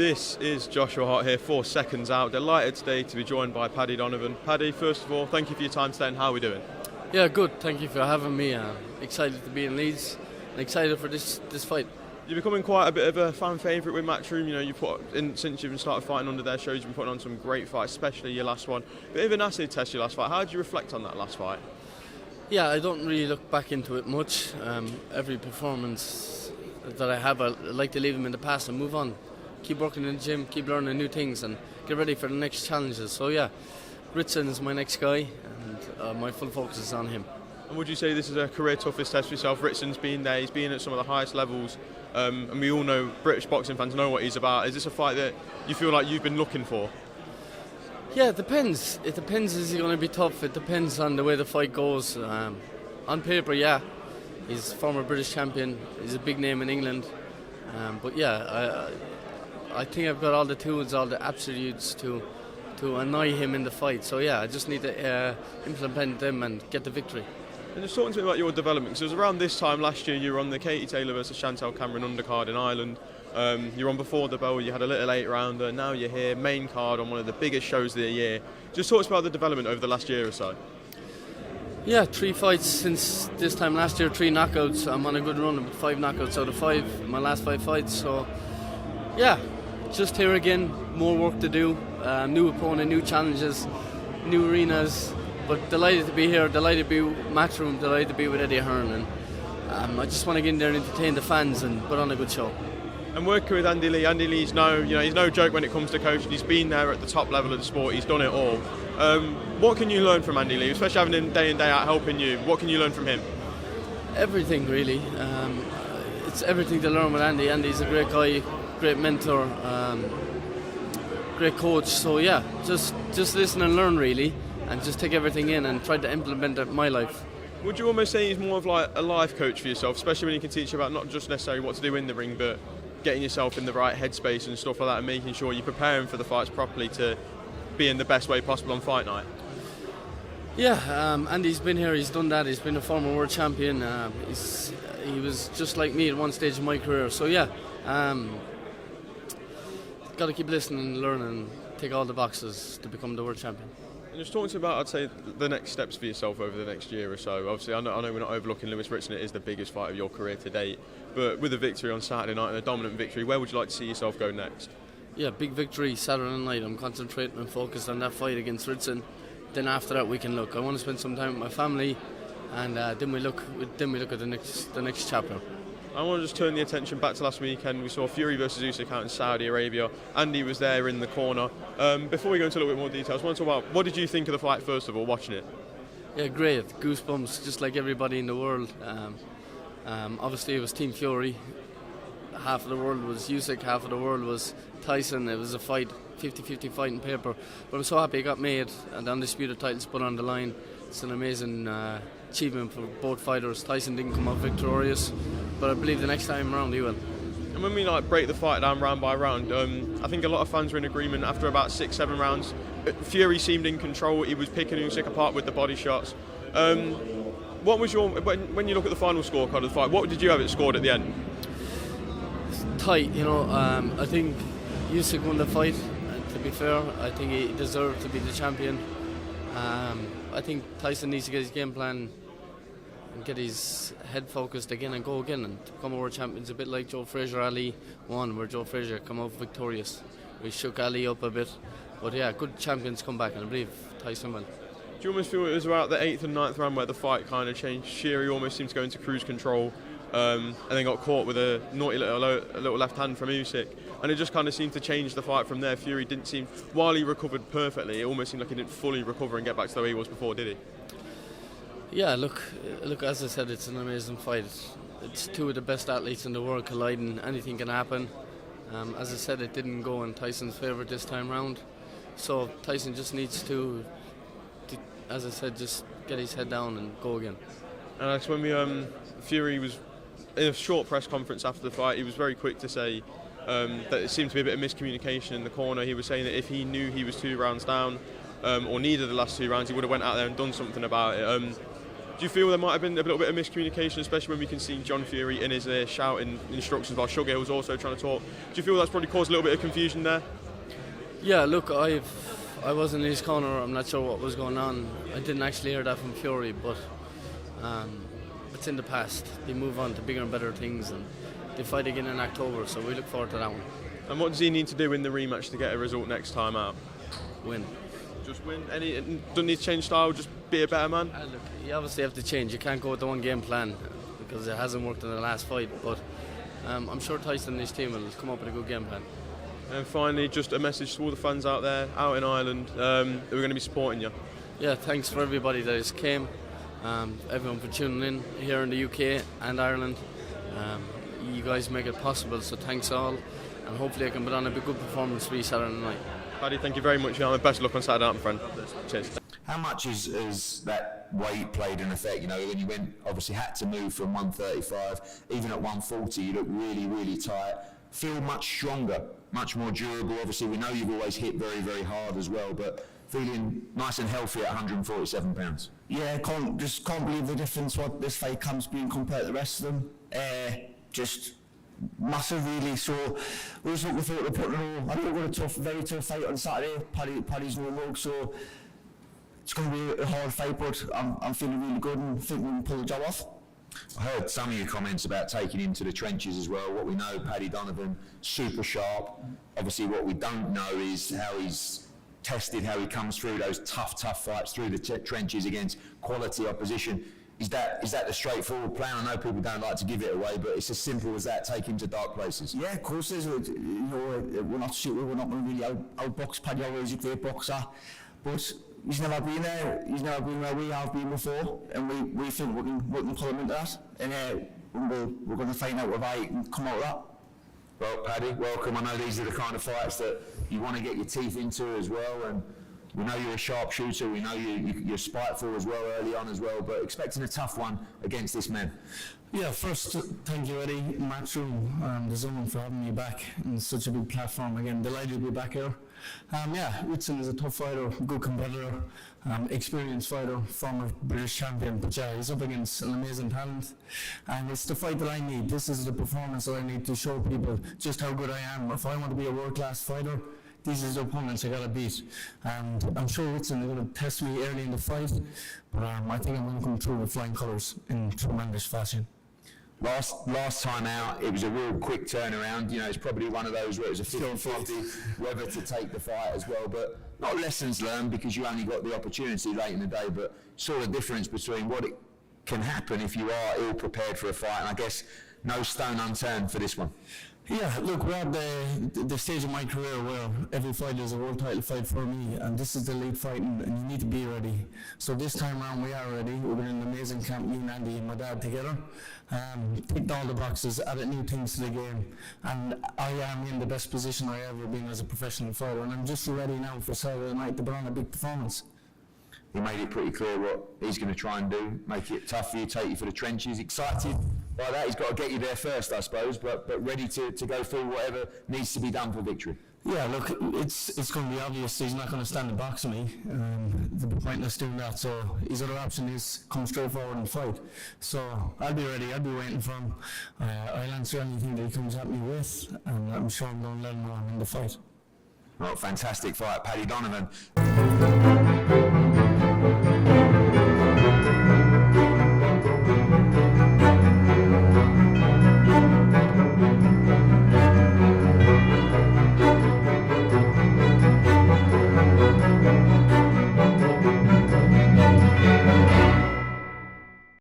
This is Joshua Hart here for Seconds Out. Delighted today to be joined by Paddy Donovan. Paddy, first of all, thank you for your time today and how are we doing? Yeah, good. Thank you for having me. Excited to be in Leeds and excited for this fight. You're becoming quite a bit of a fan favourite with Matchroom. You know, you put in since you've started fighting under their shows, you've been putting on some great fights, especially your last one. Bit of an acid test, your last fight. How do you reflect on that last fight? Yeah, I don't really look back into it much. Every performance that I have, I like to leave them in the past and move on. Keep working in the gym, keep learning new things and get ready for the next challenges. So yeah, Ritson is my next guy and my full focus is on him. And would you say this is a career toughest test for yourself? Ritson's been there, he's been at some of the highest levels, and we all know, British boxing fans know what he's about. Is this a fight that you feel like you've been looking for? Yeah, it depends. It depends, is he going to be tough? It depends on the way the fight goes. On paper, yeah, he's former British champion, he's a big name in England. But yeah, I think I've got all the tools, all the attributes to annoy him in the fight. So yeah, I just need to implement them and get the victory. And just talking to me about your development, because it was around this time last year you were on the Katie Taylor versus Chantel Cameron undercard in Ireland. You were on before the bell, you had a little 8-rounder, now you're here, main card on one of the biggest shows of the year. Just talk to us about the development over the last year or so. Yeah, 3 fights since this time last year, 3 knockouts. I'm on a good run, 5 knockouts out of 5 in my last 5 fights. So yeah, just here again, more work to do, new opponent, new challenges, new arenas. But delighted to be here, delighted to be with Matchroom, delighted to be with Eddie Hearn, and I just want to get in there and entertain the fans and put on a good show. And working with Andy Lee, he's no joke when it comes to coaching. He's been there at the top level of the sport. He's done it all. What can you learn from Andy Lee, especially having him day in day out helping you? What can you learn from him? Everything really. It's everything to learn with Andy. Andy's a great guy, great mentor, great coach. So yeah, just listen and learn really. And just take everything in and try to implement it in my life. Would you almost say he's more of like a life coach for yourself, especially when he can teach you about not just necessarily what to do in the ring, but getting yourself in the right headspace and stuff like that, and making sure you're preparing for the fights properly to be in the best way possible on fight night? Yeah, Andy's been here, he's done that, he's been a former world champion, he was just like me at one stage of my career, so yeah, got to keep listening and learning and tick all the boxes to become the world champion. And just talking about, I'd say, the next steps for yourself over the next year or so. Obviously, I know we're not overlooking Lewis Ritson. It is the biggest fight of your career to date. But with a victory on Saturday night and a dominant victory, where would you like to see yourself go next? Yeah, big victory Saturday night. I'm concentrating and focused on that fight against Ritson. Then after that, we can look. I want to spend some time with my family, and then we look at the next chapter. I want to just turn the attention back to last weekend. We saw Fury versus Usyk out in Saudi Arabia. Andy was there in the corner. Before we go into a little bit more details, I want to talk about, what did you think of the fight first of all, watching it? Yeah, great. Goosebumps, just like everybody in the world. Obviously, it was Team Fury. Half of the world was Usyk, half of the world was Tyson. It was a fight, 50-50 fight in paper. But I'm so happy it got made and the undisputed titles put on the line. It's an amazing achievement for both fighters. Tyson didn't come out victorious, but I believe the next time around he will. And when we break the fight down round by round, I think a lot of fans were in agreement after about 6-7 rounds. Fury seemed in control. He was picking Usyk apart with the body shots. What was your, when you look at the final scorecard of the fight, what did you have it scored at the end? It's tight, I think Usyk won the fight. To be fair, I think he deserved to be the champion. I think Tyson needs to get his game plan and get his head focused again and go again and become a world champion. It's a bit like Joe Frazier Ali won, where Joe Frazier come out victorious. We shook Ali up a bit, but yeah, good champions come back, and I believe Tyson will. Do you almost feel it was about the 8th and 9th round where the fight kind of changed? Fury almost seemed to go into cruise control, and then got caught with a naughty little left hand from Usyk, and it just kind of seemed to change the fight from there. Fury didn't seem, while he recovered perfectly, it almost seemed like he didn't fully recover and get back to the way he was before, did he? Yeah, look, as I said, it's an amazing fight. It's 2 of the best athletes in the world colliding. Anything can happen. As I said, it didn't go in Tyson's favour this time round. So Tyson just needs to, as I said, just get his head down and go again. And Alex, when Fury was in a short press conference after the fight, he was very quick to say that it seemed to be a bit of miscommunication in the corner. He was saying that if he knew he was 2 rounds down, or needed the last 2 rounds, he would have went out there and done something about it. Do you feel there might have been a little bit of miscommunication, especially when we can see John Fury in his ear shouting instructions while Sugar Hill's also trying to talk? Do you feel that's probably caused a little bit of confusion there? Yeah, look, I wasn't in his corner. I'm not sure what was going on. I didn't actually hear that from Fury, but it's in the past. They move on to bigger and better things, and they fight again in October, so we look forward to that one. And what does he need to do in the rematch to get a result next time out? Win. Just win? Doesn't need to change style, just be a better man? Look, you obviously have to change. You can't go with the one game plan because it hasn't worked in the last fight, but I'm sure Tyson and his team will come up with a good game plan. And finally, just a message to all the fans out there, out in Ireland, who are going to be supporting you. Yeah, thanks for everybody that just came, everyone for tuning in here in the UK and Ireland. You guys make it possible, so thanks all, and hopefully I can put on a good performance for you Saturday night. Paddy, thank you very much. Best of luck on Saturday night, my friend. Cheers. How much is that weight played an effect? You know, when you obviously had to move from 135, even at 140, you look really, really tight. Feel much stronger, much more durable. Obviously, we know you've always hit very, very hard as well, but feeling nice and healthy at 147 pounds. Yeah, can't believe the difference what this fight comes being compared to the rest of them. Just massive, really. So we're just looking forward to putting on. I think we've got a very tough fight on Saturday. Paddy's no mug, so it's going to be a hard fight, but I'm feeling really good and think we can pull the job off. I heard some of your comments about taking him to the trenches as well. What we know, Paddy Donovan, super sharp. Obviously, what we don't know is how he's tested, how he comes through those tough fights through the trenches against quality opposition. Is that the straightforward plan? I know people don't like to give it away, but it's as simple as that, take him to dark places. Yeah, of course it is. You know, we're not going to really outbox Paddy. Always a great boxer, but he's never been there. He's never been where we have been before, and we think we can pull him into that, and we're going to find out if I can come out of that. Well, Paddy, welcome. I know these are the kind of fights that you want to get your teeth into as well, and we know you're a sharpshooter. We know you're spiteful as well early on as well, but expecting a tough one against this man. Yeah, first, thank you, Eddie, Matchroom, and the Zone for having me back in such a big platform. Again, delighted to be back here. Ritson is a tough fighter, good competitor, experienced fighter, former British champion, but yeah, he's up against an amazing talent, and it's the fight that I need. This is the performance that I need to show people just how good I am. If I want to be a world-class fighter, these are the opponents I got to beat, and I'm sure Ritson is going to test me early in the fight, but I think I'm going to come through with flying colours in tremendous fashion. Last time out, it was a real quick turnaround. You know, it's probably one of those where it was a 50-50 whether to take the fight as well, but not lessons learned because you only got the opportunity late in the day, but saw the difference between what it can happen if you are ill prepared for a fight, and I guess no stone unturned for this one. Yeah, look, we're at the stage of my career where every fight is a world title fight for me, and this is the lead fight, and you need to be ready. So this time around we are ready. We're in an amazing camp, me and Andy and my dad together. Ticked all the boxes, added new things to the game, and I am in the best position I ever been as a professional fighter, and I'm just ready now for Saturday night to put on a big performance. He made it pretty clear what he's going to try and do, make it tough for you, take you for the trenches. Excited by that, he's got to get you there first, I suppose, but ready to go through whatever needs to be done for victory. Yeah, look, it's going to be obvious he's not going to stand and box me. It'd be pointless doing that. So his other option is come straight forward and fight. So I'll be ready. I'll be waiting for him. I'll answer anything that he comes at me with, and I'm sure I'm going to let him know I'm in the fight. Well, fantastic fight, Paddy Donovan.